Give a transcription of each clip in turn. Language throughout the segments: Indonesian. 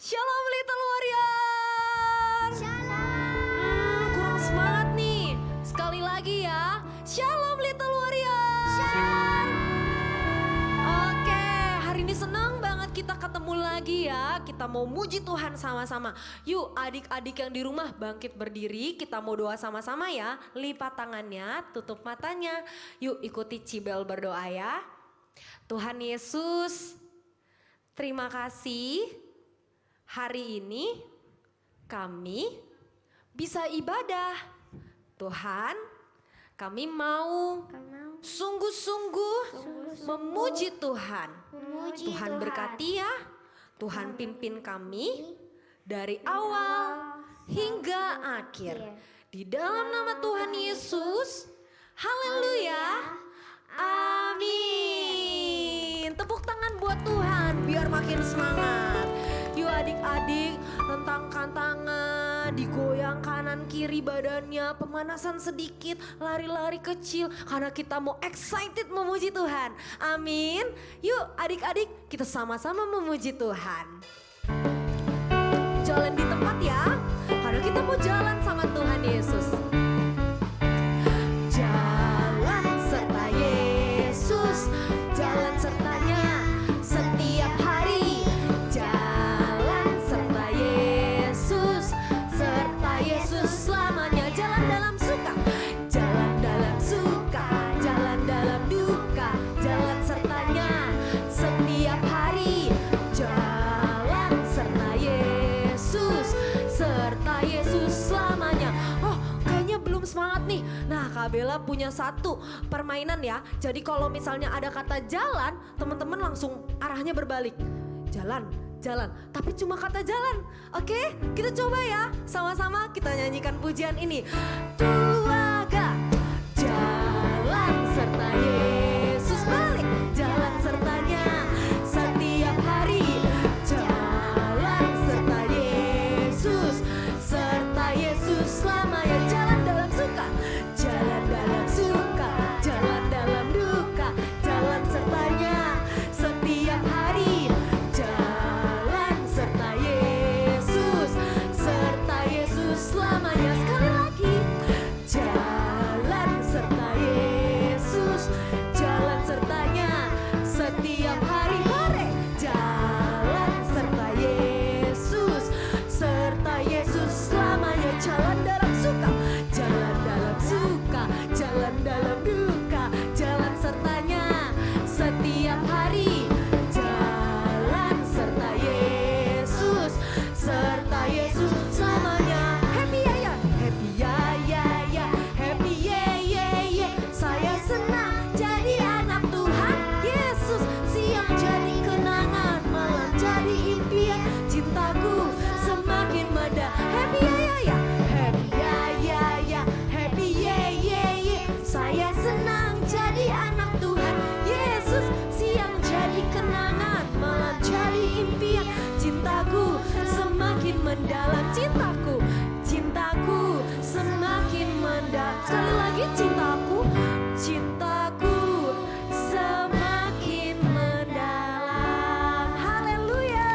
Shalom Little Warrior. Shalom. Kurang semangat nih. Sekali lagi ya. Shalom Little Warrior. Shalom. Oke, hari ini senang banget kita ketemu lagi ya. Kita mau muji Tuhan sama-sama. Yuk adik-adik yang di rumah bangkit berdiri. Kita mau doa sama-sama ya. Lipat tangannya, tutup matanya. Yuk ikuti Cibel berdoa ya. Tuhan Yesus, terima kasih. Hari ini kami bisa ibadah. Tuhan, kami mau sungguh-sungguh memuji Tuhan. Tuhan berkati ya. Tuhan pimpin kami dari awal hingga akhir. Di dalam nama Tuhan Yesus. Haleluya. Amin. Tepuk tangan buat Tuhan biar makin semangat. Yuk adik-adik, rentangkan tangan, digoyang kanan kiri badannya, pemanasan sedikit, lari-lari kecil karena kita mau excited memuji Tuhan. Amin. Yuk adik-adik, kita sama-sama memuji Tuhan. Jalan di tempat ya, karena kita mau jalan sama Tuhan Yesus. Jalan serta Yesus, jalan sertanya setiap hari. Jalan serta Yesus, serta Yesus selamanya. Jalan dalam suka, jalan dalam suka, jalan dalam duka, jalan sertanya setiap hari. Jalan serta Yesus, serta Yesus selamanya. Oh, kayaknya belum semangat nih. Nah, Kak Bella punya satu permainan ya. Jadi kalau misalnya ada kata jalan, teman-teman langsung arahnya berbalik. Jalan, jalan. Tapi cuma kata jalan. Oke, kita coba ya. Sama-sama kita nyanyikan pujian ini. Dua, ga. Jalan serta Yesus, balik. Jalan sertanya setiap hari. Jalan serta Yesus, serta Yesus selamanya. Jalan dalam suka, jalan dalam suka, jalan dalam duka, jalan sertanya setiap hari. Jalan serta Yesus, serta Yesus selamanya. Sekali lagi, jalan mendalam. Sekali lagi, cintaku, cintaku semakin mendalam. Haleluya.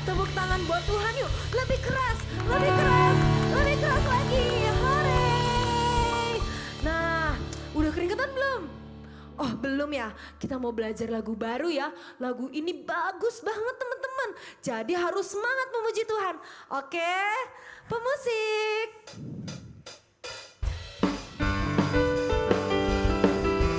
Tepuk tangan buat Tuhan yuk. Lebih keras, lebih keras, lebih keras lagi. Hore. Nah, udah keringetan belum? Oh belum ya, kita mau belajar lagu baru ya. Lagu ini bagus banget teman-teman. Jadi harus semangat memuji Tuhan. Oke, pemusik.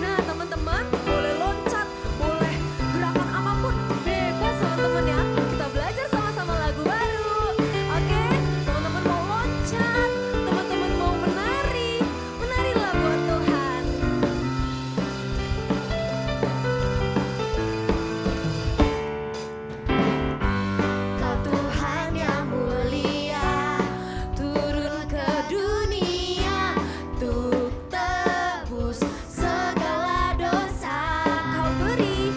Nah teman-teman boleh loncat, boleh gerakan apapun. Bebas teman-teman ya. Kita belajar sama-sama lagu baru. Oke, teman-teman mau loncat, teman-teman mau menari. Menarilah buat Tuhan. Kau Tuhan yang mulia, turun ke dunia untuk tebus segala dosa. Kau beri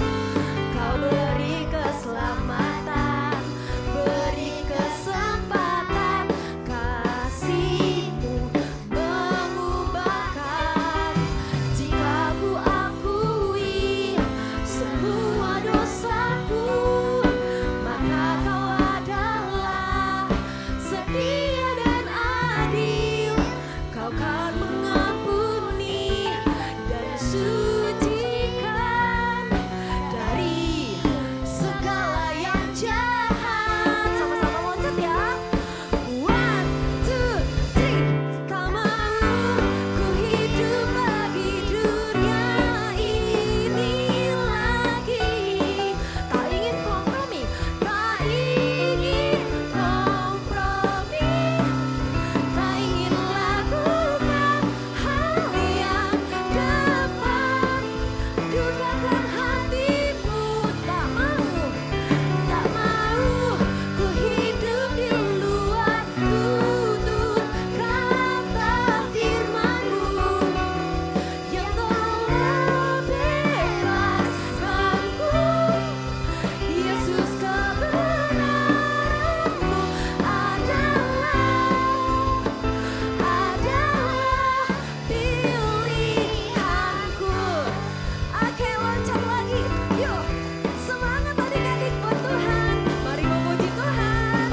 keselamatan, beri kesempatan. Kasih-Mu mengubahkan. Jika ku akui semua dosaku, maka Kau adalah setia dan adil. Kau kan mengampuni dan sucikan dari segala yang jahat. Sama-sama loncat ya. 1, 2, 3. Tak mau ku hidup bagi dunia ini lagi. Tak ingin kompromi, tak ingin kompromi. Tak ingin lakukan hal yang dapat dukakan hati-Mu. Tak mau ku hidup di luar tutur kata firman-Mu yang telah bebaskanku. Yesus, kebenaran-Mu adalah pilihanku. Oke, loncat lagi. Yuk, semangat adik-adik buat Tuhan. Mari memuji Tuhan.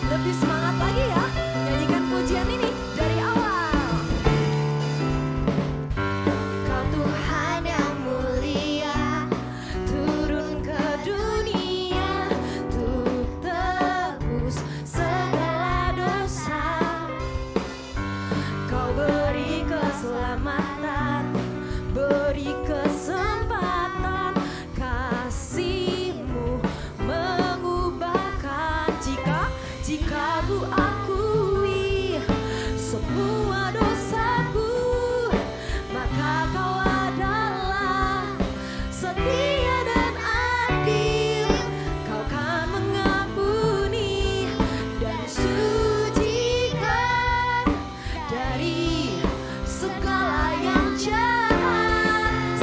Lebih semangat lagi ya. Nyanyikan pujian ini dari awal. Kau Tuhan yang mulia, turun ke dunia untuk tebus segala dosa. Kau beri keselamatan, beri kesempatan. Kasih-Mu mengubahkan. Jika ku akui semua dosaku, maka Kau adalah setia dan adil. Kau kan mengampuni dan sucikan dari segala yang jahat.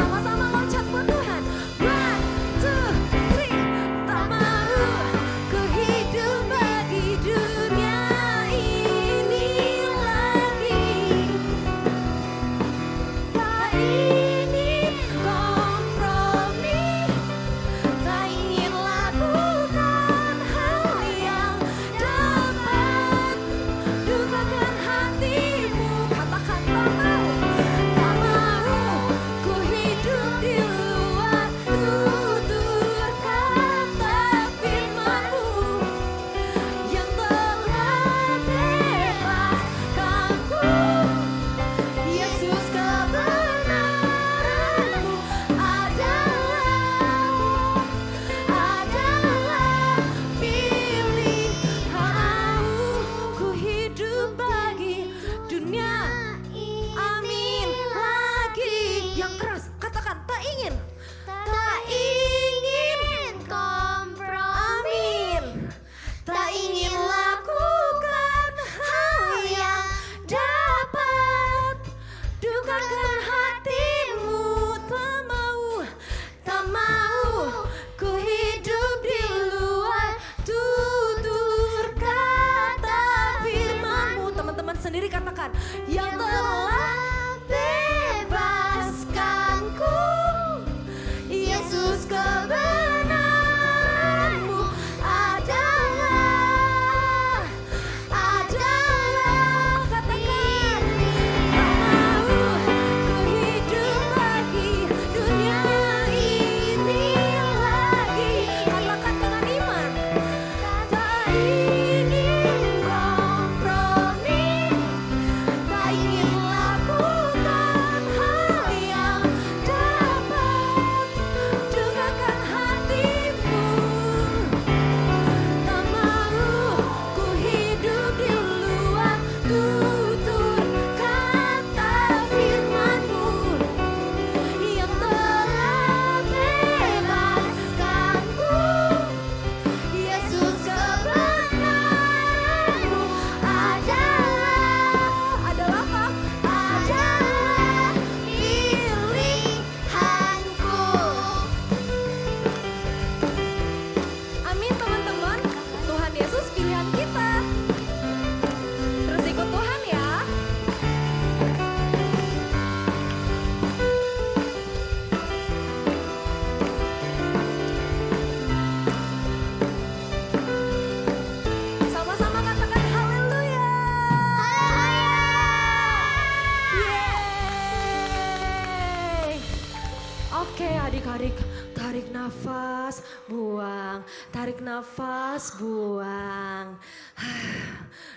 Oke adik-adik, tarik nafas, buang, tarik nafas, buang.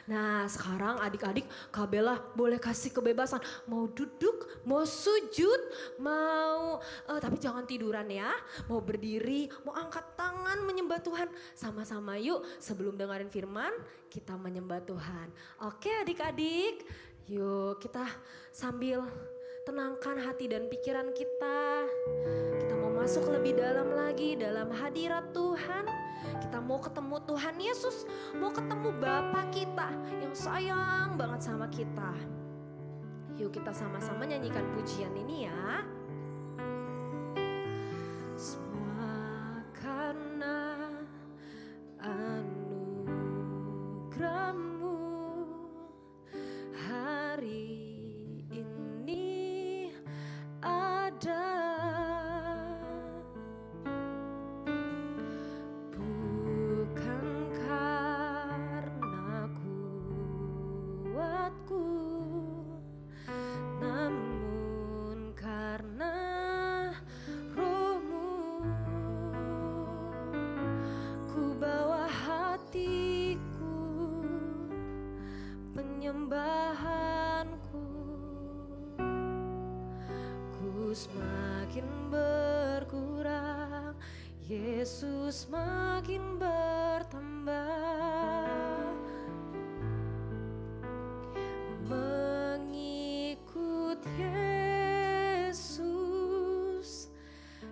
Nah sekarang adik-adik Kak Bella boleh kasih kebebasan. Mau duduk, mau sujud, mau tapi jangan tiduran ya. Mau berdiri, mau angkat tangan menyembah Tuhan. Sama-sama yuk sebelum dengerin firman kita menyembah Tuhan. Oke adik-adik, yuk kita sambil tenangkan hati dan pikiran kita. Kita mau masuk lebih dalam lagi dalam hadirat Tuhan. Kita mau ketemu Tuhan Yesus, mau ketemu Bapa kita yang sayang banget sama kita. Yuk kita sama-sama nyanyikan pujian ini ya. Semua karena anugerah-Mu hari ini ada. Bukan karena kuatku, namun karena Roh-Mu. Ku bawa hatiku, penyembahanku, ku semakin berkurang, Yesus makin bertambah. Mengikut Yesus,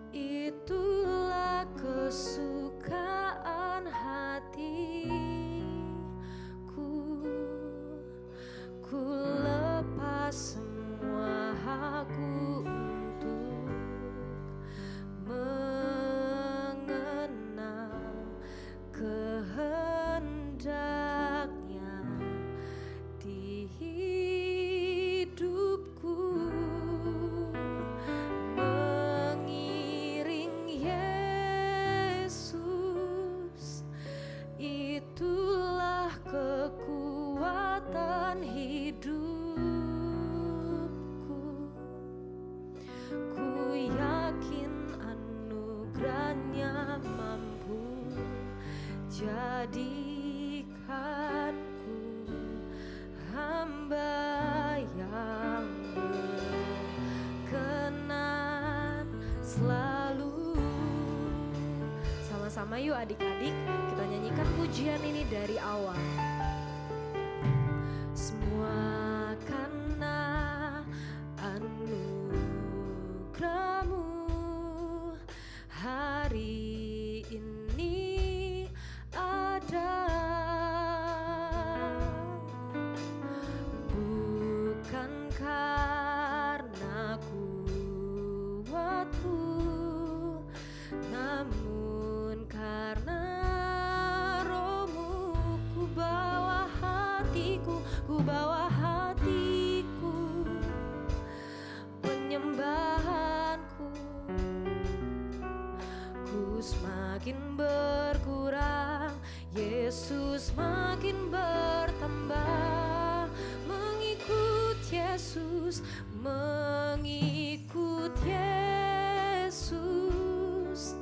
itulah kesukaan hatiku. Ku lepas semua hakku untuk mengenal kehendaknya di hidupku. Mengiring Yesus, itulah kekuatan hidupku. Ku yakin anugerahnya mampu jadikanku hamba yang berkenan selalu. Sama-sama yuk adik-adik kita nyanyikan pujian ini dari awal. Semua karena anugerah-Mu hari ini ada. Bukan karena kuatku, namun karena Roh-Mu. Ku bawa hatiku, ku bawa hatiku, penyembahanku, ku semakin berkurang, Yesus makin bertambah. Mengikut Yesus, mengikut Yesus,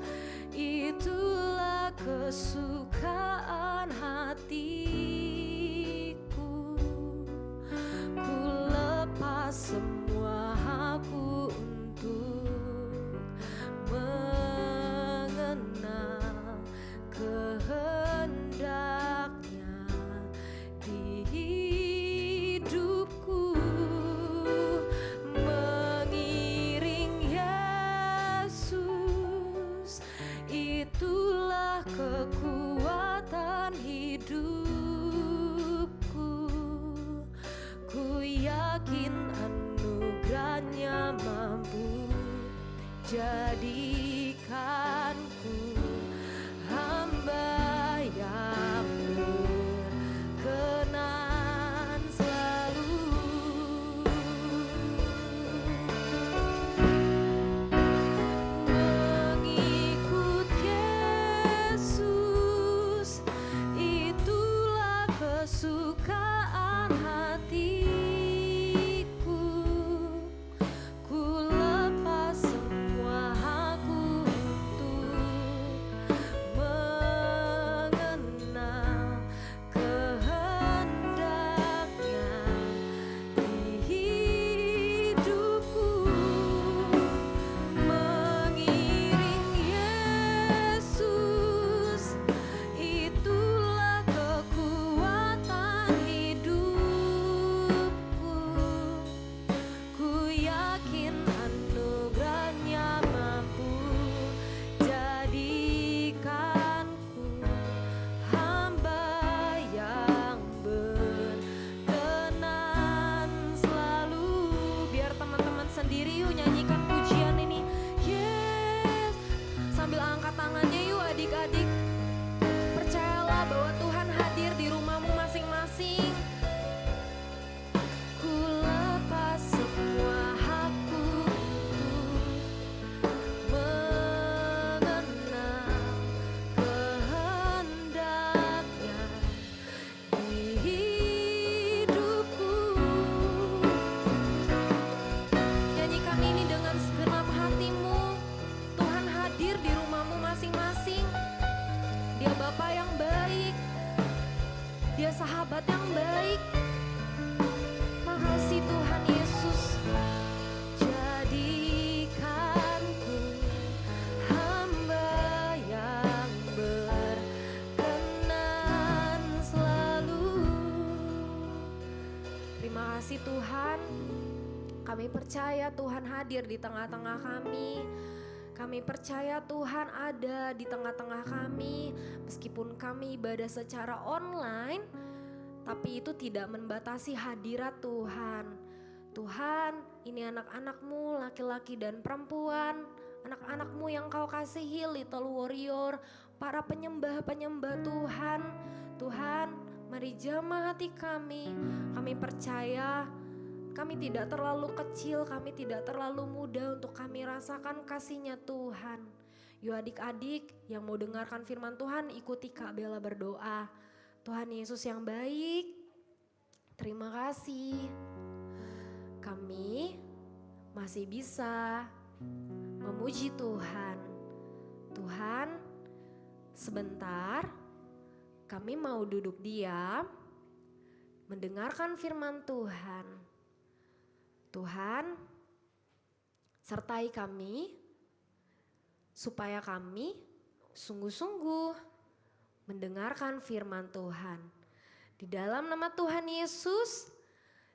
itulah kesukaan hatiku. Ku lepas semua hakku untuk mengenal kehendaknya di hidupku. Mengiring Yesus, itulah kekuatan hidupku. Ku yakin anugerahnya mampu jadikanku hamba yang berkenan selalu. Mengikut Yesus, itulah kesukaan hatiku. Ku lepas semua percaya Tuhan hadir di tengah-tengah kami. Kami percaya Tuhan ada di tengah-tengah kami. Meskipun kami ibadah secara online, tapi itu tidak membatasi hadirat Tuhan. Tuhan, ini anak-anak-Mu laki-laki dan perempuan, anak-anak-Mu yang Kau kasihi, little warrior, para penyembah-penyembah Tuhan. Tuhan, mari jamah hati kami. Kami percaya kami tidak terlalu kecil, kami tidak terlalu muda untuk kami rasakan kasih-Nya Tuhan. Yuk adik-adik yang mau dengarkan firman Tuhan, ikuti Kak Bella berdoa. Tuhan Yesus yang baik, terima kasih. Kami masih bisa memuji Tuhan. Tuhan, sebentar kami mau duduk diam, mendengarkan firman Tuhan. Tuhan, sertai kami supaya kami sungguh-sungguh mendengarkan firman Tuhan. Di dalam nama Tuhan Yesus,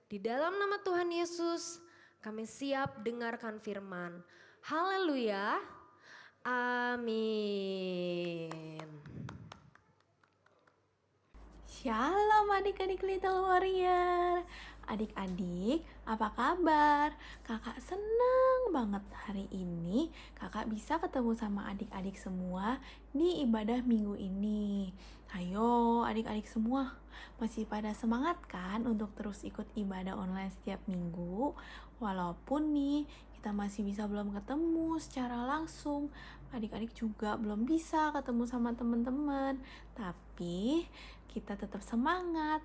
di dalam nama Tuhan Yesus, kami siap dengarkan firman. Haleluya, amin. Shalom adik-adik Little Warrior. Adik-adik, apa kabar? Kakak senang banget hari ini kakak bisa ketemu sama adik-adik semua di ibadah minggu ini. Ayo adik-adik semua, masih pada semangat kan untuk terus ikut ibadah online setiap minggu? Walaupun nih kita masih bisa belum ketemu secara langsung, adik-adik juga belum bisa ketemu sama teman-teman, tapi kita tetap semangat.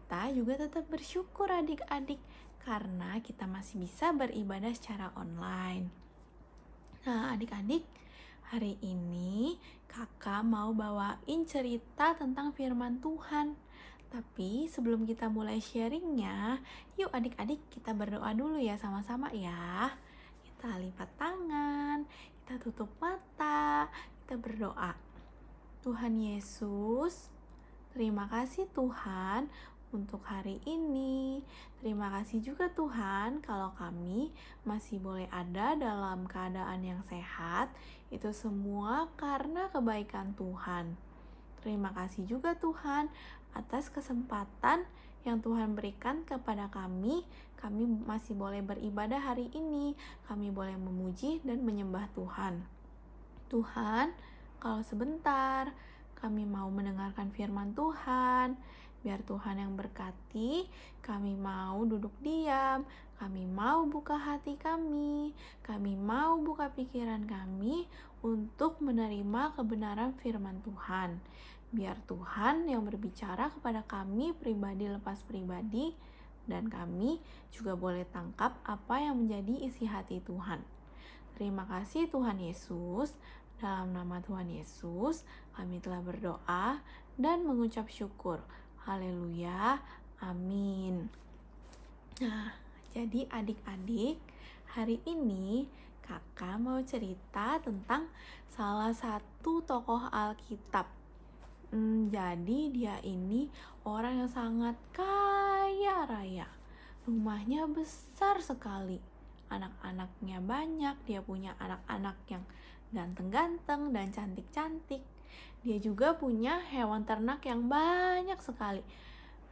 Kita juga tetap bersyukur adik-adik karena kita masih bisa beribadah secara online. Nah adik-adik, hari ini kakak mau bawain cerita tentang firman Tuhan. Tapi sebelum kita mulai sharingnya, yuk adik-adik kita berdoa dulu ya sama-sama ya. Kita lipat tangan, kita tutup mata, kita berdoa. Tuhan Yesus, terima kasih Tuhan untuk hari ini. Terima kasih juga Tuhan kalau kami masih boleh ada dalam keadaan yang sehat. Itu semua karena kebaikan Tuhan. Terima kasih juga Tuhan atas kesempatan yang Tuhan berikan kepada kami. Kami masih boleh beribadah hari ini. Kami boleh memuji dan menyembah Tuhan. Tuhan, kalau sebentar kami mau mendengarkan firman Tuhan, biar Tuhan yang berkati. Kami mau duduk diam, kami mau buka hati kami mau buka pikiran kami untuk menerima kebenaran firman Tuhan. Biar Tuhan yang berbicara kepada kami pribadi lepas pribadi, dan kami juga boleh tangkap apa yang menjadi isi hati Tuhan. Terima kasih Tuhan Yesus. Dalam nama Tuhan Yesus, kami telah berdoa dan mengucap syukur. Haleluya, amin. Nah, jadi adik-adik, hari ini kakak mau cerita tentang salah satu tokoh Alkitab. Jadi dia ini orang yang sangat kaya raya. Rumahnya besar sekali. Anak-anaknya banyak, dia punya anak-anak yang ganteng-ganteng dan cantik-cantik. Dia juga punya hewan ternak yang banyak sekali.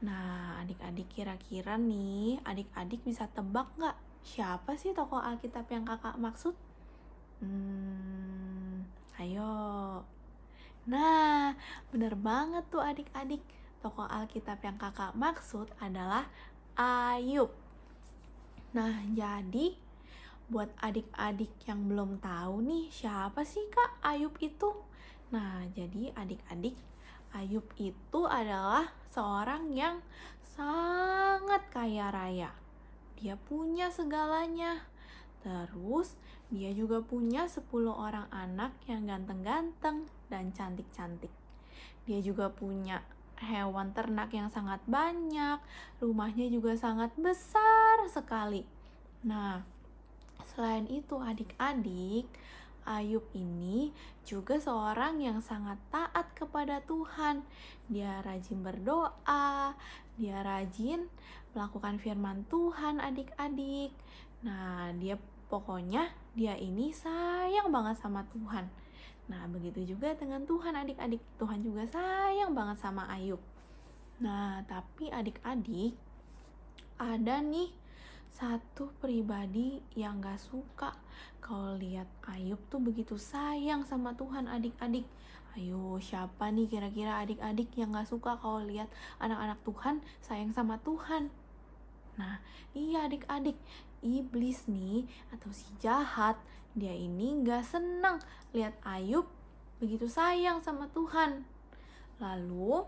Nah, adik-adik kira-kira nih, adik-adik bisa tebak gak siapa sih tokoh Alkitab yang kakak maksud? Ayo. Nah, bener banget tuh adik-adik. Tokoh Alkitab yang kakak maksud adalah Ayub. Nah, jadi buat adik-adik yang belum tahu nih, siapa sih Kak Ayub itu? Nah, jadi adik-adik, Ayub itu adalah seorang yang sangat kaya raya. Dia punya segalanya. Terus, dia juga punya 10 orang anak yang ganteng-ganteng dan cantik-cantik. Dia juga punya hewan ternak yang sangat banyak. Rumahnya juga sangat besar sekali. Nah, selain itu adik-adik, Ayub ini juga seorang yang sangat taat kepada Tuhan. Dia rajin berdoa, dia rajin melakukan firman Tuhan adik-adik. Nah, pokoknya dia ini sayang banget sama Tuhan. Nah, begitu juga dengan Tuhan adik-adik. Tuhan juga sayang banget sama Ayub. Nah, tapi adik-adik, ada nih satu pribadi yang gak suka kalau lihat Ayub tuh begitu sayang sama Tuhan adik-adik. Ayo, siapa nih kira-kira adik-adik yang gak suka kalau lihat anak-anak Tuhan sayang sama Tuhan? Nah, iya adik-adik, iblis nih atau si jahat, dia ini gak senang lihat Ayub begitu sayang sama Tuhan. Lalu,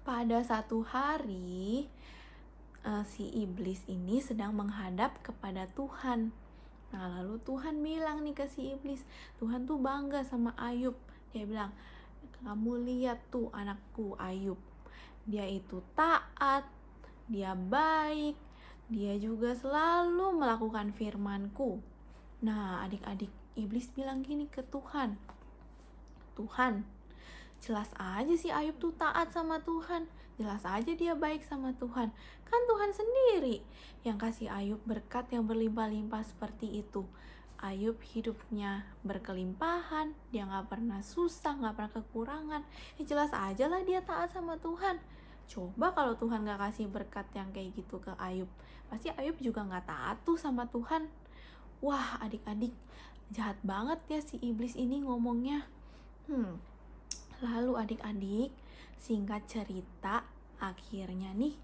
pada satu hari, si iblis ini sedang menghadap kepada Tuhan. Nah, lalu Tuhan bilang nih ke si iblis, Tuhan tuh bangga sama Ayub. Dia bilang, kamu lihat tuh anakku Ayub. Dia itu taat, dia baik, dia juga selalu melakukan firman-Ku. Nah, adik-adik, iblis bilang gini ke Tuhan, Tuhan, jelas aja si Ayub tuh taat sama Tuhan. Jelas aja dia baik sama Tuhan. Kan Tuhan sendiri yang kasih Ayub berkat yang berlimpah-limpah seperti itu. Ayub hidupnya berkelimpahan, dia gak pernah susah, gak pernah kekurangan. Ya jelas aja lah dia taat sama Tuhan. Coba kalau Tuhan gak kasih berkat yang kayak gitu ke Ayub, pasti Ayub juga gak taat tuh sama Tuhan. Wah adik-adik, jahat banget ya si iblis ini ngomongnya. Lalu adik-adik, singkat cerita, akhirnya nih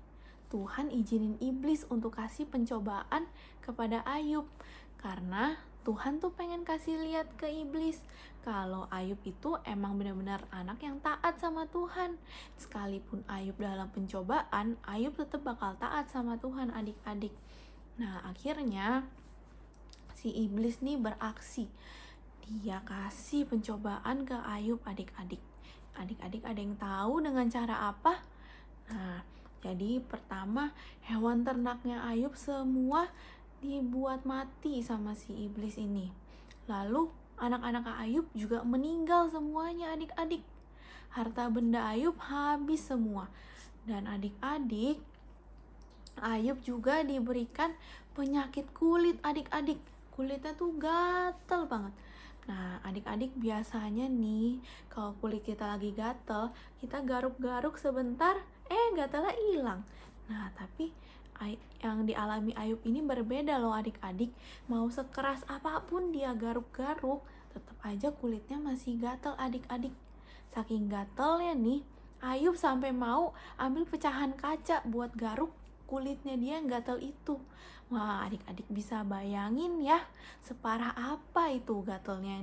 Tuhan izinin iblis untuk kasih pencobaan kepada Ayub. Karena Tuhan tuh pengen kasih lihat ke iblis kalau Ayub itu emang benar-benar anak yang taat sama Tuhan. Sekalipun Ayub dalam pencobaan, Ayub tetap bakal taat sama Tuhan adik-adik. Nah akhirnya si iblis nih beraksi. Dia kasih pencobaan ke Ayub adik-adik. Adik-adik ada yang tahu dengan cara apa? Nah, jadi pertama hewan ternaknya Ayub semua dibuat mati sama si iblis ini. Lalu anak-anak Ayub juga meninggal semuanya adik-adik. Harta benda Ayub habis semua. Dan adik-adik, Ayub juga diberikan penyakit kulit adik-adik. Kulitnya tuh gatel banget. Nah adik-adik biasanya nih kalau kulit kita lagi gatel, kita garuk-garuk sebentar, gatelnya hilang. Nah tapi yang dialami Ayub ini berbeda loh adik-adik. Mau sekeras apapun dia garuk-garuk, tetap aja kulitnya masih gatel adik-adik. Saking gatelnya nih, Ayub sampai mau ambil pecahan kaca buat garuk kulitnya dia yang gatel itu. Wah adik-adik bisa bayangin ya separah apa itu gatelnya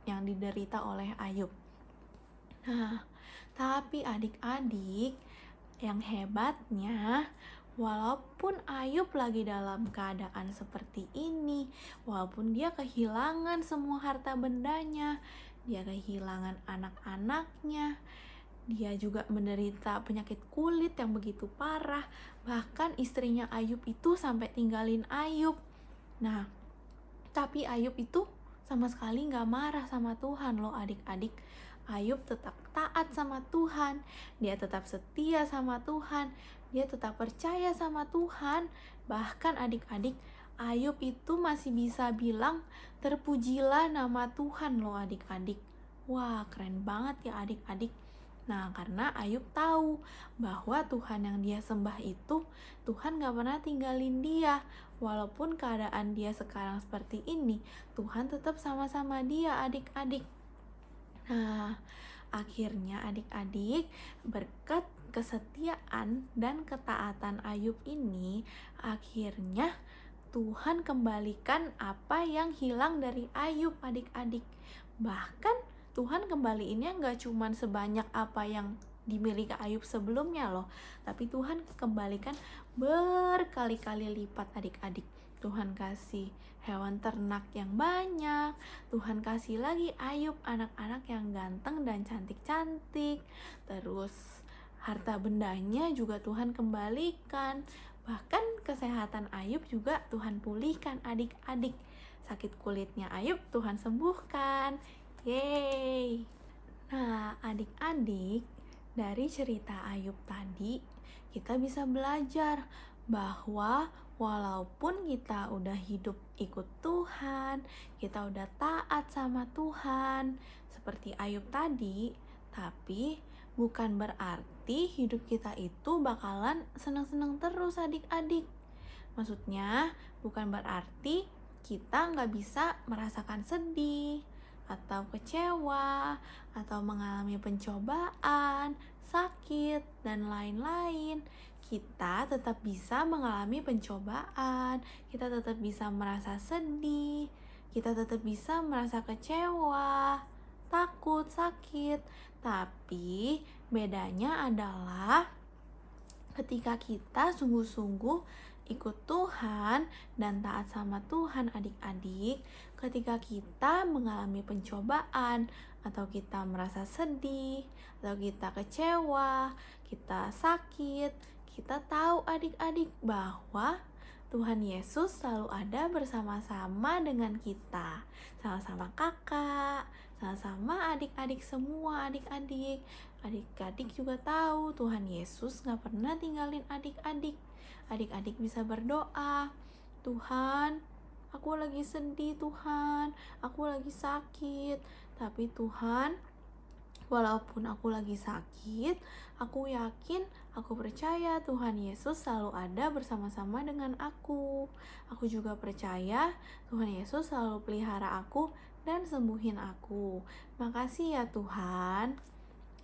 yang diderita oleh Ayub. Nah tapi adik-adik, yang hebatnya walaupun Ayub lagi dalam keadaan seperti ini, walaupun dia kehilangan semua harta bendanya, dia kehilangan anak-anaknya, dia juga menderita penyakit kulit yang begitu parah. Bahkan istrinya Ayub itu sampai tinggalin Ayub. Nah, tapi Ayub itu sama sekali gak marah sama Tuhan loh adik-adik. Ayub tetap taat sama Tuhan, dia tetap setia sama Tuhan, dia tetap percaya sama Tuhan. Bahkan adik-adik, Ayub itu masih bisa bilang, terpujilah nama Tuhan loh adik-adik. Wah keren banget ya adik-adik. Nah karena Ayub tahu bahwa Tuhan yang dia sembah itu, Tuhan gak pernah tinggalin dia. Walaupun keadaan dia sekarang seperti ini, Tuhan tetap sama-sama dia adik-adik. Nah akhirnya adik-adik, berkat kesetiaan dan ketaatan Ayub ini, akhirnya Tuhan kembalikan apa yang hilang dari Ayub adik-adik. Bahkan Tuhan kembaliinnya gak cuman sebanyak apa yang dimiliki Ayub sebelumnya loh, tapi Tuhan kembalikan berkali-kali lipat adik-adik. Tuhan kasih hewan ternak yang banyak, Tuhan kasih lagi Ayub anak-anak yang ganteng dan cantik-cantik, terus harta bendanya juga Tuhan kembalikan, bahkan kesehatan Ayub juga Tuhan pulihkan adik-adik. Sakit kulitnya Ayub Tuhan sembuhkan. Yeay. Nah adik-adik, dari cerita Ayub tadi kita bisa belajar bahwa walaupun kita udah hidup ikut Tuhan, kita udah taat sama Tuhan, seperti Ayub tadi, tapi bukan berarti hidup kita itu bakalan senang-senang terus adik-adik. Maksudnya bukan berarti kita nggak bisa merasakan sedih, atau kecewa, atau mengalami pencobaan, sakit, dan lain-lain. Kita tetap bisa mengalami pencobaan, kita tetap bisa merasa sedih, kita tetap bisa merasa kecewa, takut, sakit. Tapi bedanya adalah ketika kita sungguh-sungguh ikut Tuhan dan taat sama Tuhan adik-adik, ketika kita mengalami pencobaan atau kita merasa sedih atau kita kecewa, kita sakit, kita tahu adik-adik bahwa Tuhan Yesus selalu ada bersama-sama dengan kita, sama-sama kakak, sama-sama adik-adik semua adik-adik. Adik-adik juga tahu Tuhan Yesus gak pernah tinggalin adik-adik. Adik-adik bisa berdoa, Tuhan, aku lagi sedih Tuhan, aku lagi sakit. Tapi Tuhan, walaupun aku lagi sakit, aku yakin, aku percaya Tuhan Yesus selalu ada bersama-sama dengan aku. Aku juga percaya Tuhan Yesus selalu pelihara aku dan sembuhin aku. Makasih ya Tuhan.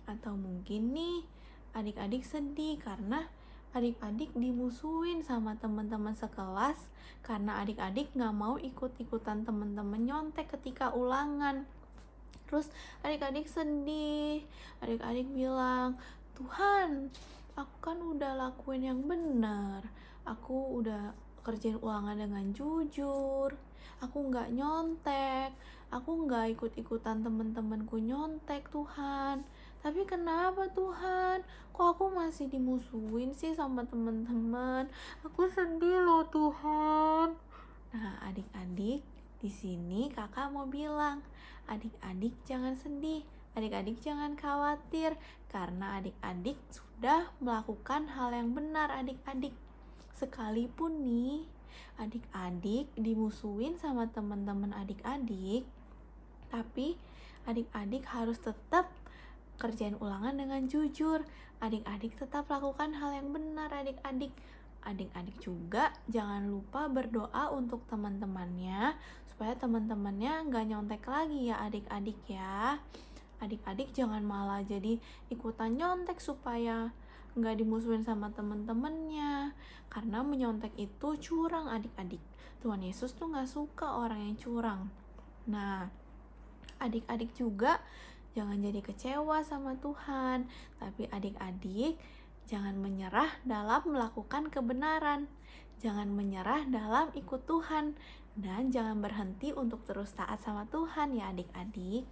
Atau mungkin nih adik-adik sedih karena adik-adik dimusuhin sama teman-teman sekelas karena adik-adik gak mau ikut-ikutan teman-teman nyontek ketika ulangan. Terus adik-adik sedih, adik-adik bilang, Tuhan, aku kan udah lakuin yang benar, aku udah kerjain ulangan dengan jujur, aku gak nyontek, aku gak ikut-ikutan teman-temanku nyontek Tuhan. Tapi kenapa Tuhan? Kok aku masih dimusuhin sih sama teman-teman? Aku sedih loh Tuhan. Nah, adik-adik, di sini kakak mau bilang, adik-adik jangan sedih, adik-adik jangan khawatir, karena adik-adik sudah melakukan hal yang benar adik-adik. Sekalipun nih, adik-adik dimusuhin sama teman-teman adik-adik, tapi adik-adik harus tetap kerjain ulangan dengan jujur. Adik-adik tetap lakukan hal yang benar adik-adik. Adik-adik juga jangan lupa berdoa untuk teman-temannya supaya teman-temannya gak nyontek lagi ya adik-adik ya. Adik-adik jangan malah jadi ikutan nyontek supaya gak dimusuhin sama teman-temannya, karena menyontek itu curang adik-adik. Tuhan Yesus tuh gak suka orang yang curang. Nah, adik-adik juga jangan jadi kecewa sama Tuhan, tapi adik-adik jangan menyerah dalam melakukan kebenaran. Jangan menyerah dalam ikut Tuhan. Dan jangan berhenti untuk terus taat sama Tuhan ya adik-adik.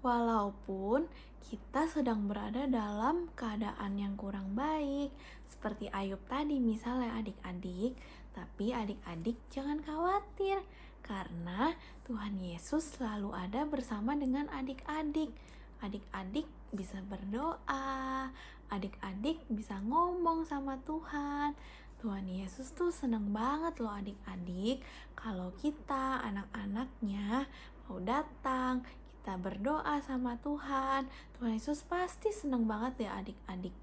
Walaupun kita sedang berada dalam keadaan yang kurang baik, seperti Ayub tadi misalnya adik-adik, tapi adik-adik jangan khawatir, karena Tuhan Yesus selalu ada bersama dengan adik-adik. Adik-adik bisa berdoa, adik-adik bisa ngomong sama Tuhan. Tuhan Yesus tuh seneng banget loh adik-adik kalau kita anak-anaknya mau datang, kita berdoa sama Tuhan. Tuhan Yesus pasti seneng banget ya adik-adik.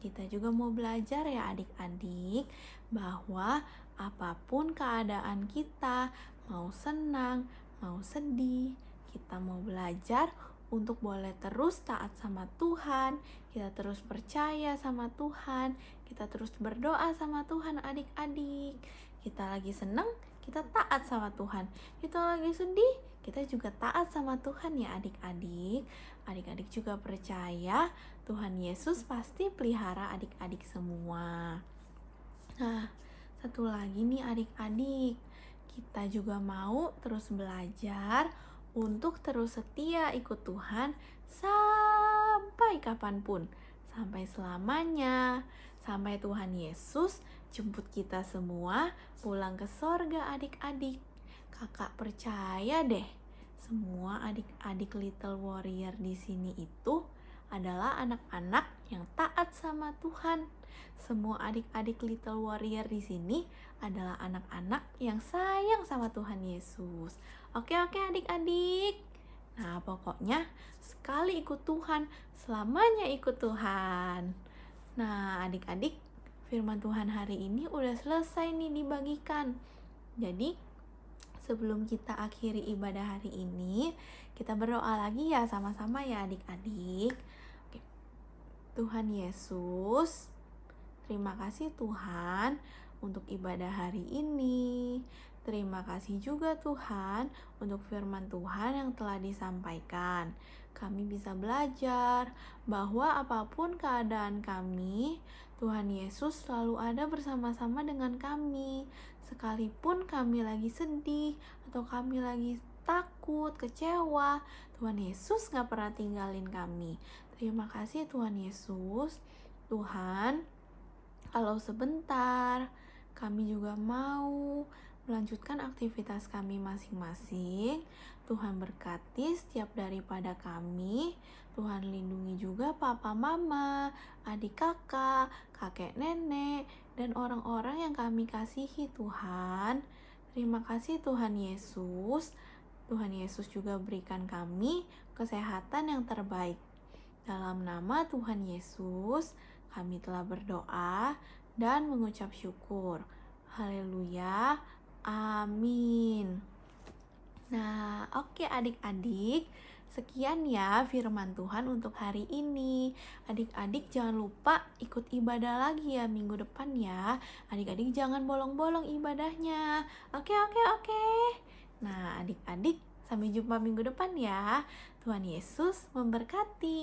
Kita juga mau belajar ya adik-adik bahwa apapun keadaan kita, mau senang, mau sedih, kita mau belajar untuk boleh terus taat sama Tuhan, kita terus percaya sama Tuhan, kita terus berdoa sama Tuhan adik-adik. Kita lagi senang, kita taat sama Tuhan. Kita lagi sedih, kita juga taat sama Tuhan ya adik-adik. Adik-adik juga percaya Tuhan Yesus pasti pelihara adik-adik semua. Nah, satu lagi nih adik-adik, kita juga mau terus belajar untuk terus setia ikut Tuhan sampai kapanpun, sampai selamanya, sampai Tuhan Yesus jemput kita semua pulang ke sorga adik-adik. Kakak percaya deh, semua adik-adik Little Warrior di sini itu adalah anak-anak yang taat sama Tuhan. Semua adik-adik Little Warrior di sini adalah anak-anak yang sayang sama Tuhan Yesus. Oke adik-adik. Nah, pokoknya sekali ikut Tuhan, selamanya ikut Tuhan. Nah, adik-adik, firman Tuhan hari ini udah selesai nih dibagikan. Jadi, sebelum kita akhiri ibadah hari ini, kita berdoa lagi ya sama-sama ya adik-adik. Oke. Tuhan Yesus, terima kasih Tuhan untuk ibadah hari ini. Terima kasih juga Tuhan untuk firman Tuhan yang telah disampaikan. Kami bisa belajar bahwa apapun keadaan kami, Tuhan Yesus selalu ada bersama-sama dengan kami. Sekalipun kami lagi sedih atau kami lagi takut, kecewa, Tuhan Yesus gak pernah tinggalin kami. Terima kasih Tuhan Yesus. Tuhan, kalau sebentar kami juga mau melanjutkan aktivitas kami masing-masing. Tuhan berkati setiap daripada kami. Tuhan lindungi juga papa mama, adik kakak, kakek nenek, dan orang-orang yang kami kasihi Tuhan. Terima kasih Tuhan Yesus. Tuhan Yesus juga berikan kami kesehatan yang terbaik. Dalam nama Tuhan Yesus, kami telah berdoa dan mengucap syukur. Haleluya. Amin. Nah, oke adik-adik. Sekian ya firman Tuhan untuk hari ini. Adik-adik jangan lupa ikut ibadah lagi ya minggu depan ya. Adik-adik jangan bolong-bolong ibadahnya. Oke. Nah, adik-adik sampai jumpa minggu depan ya. Tuhan Yesus memberkati.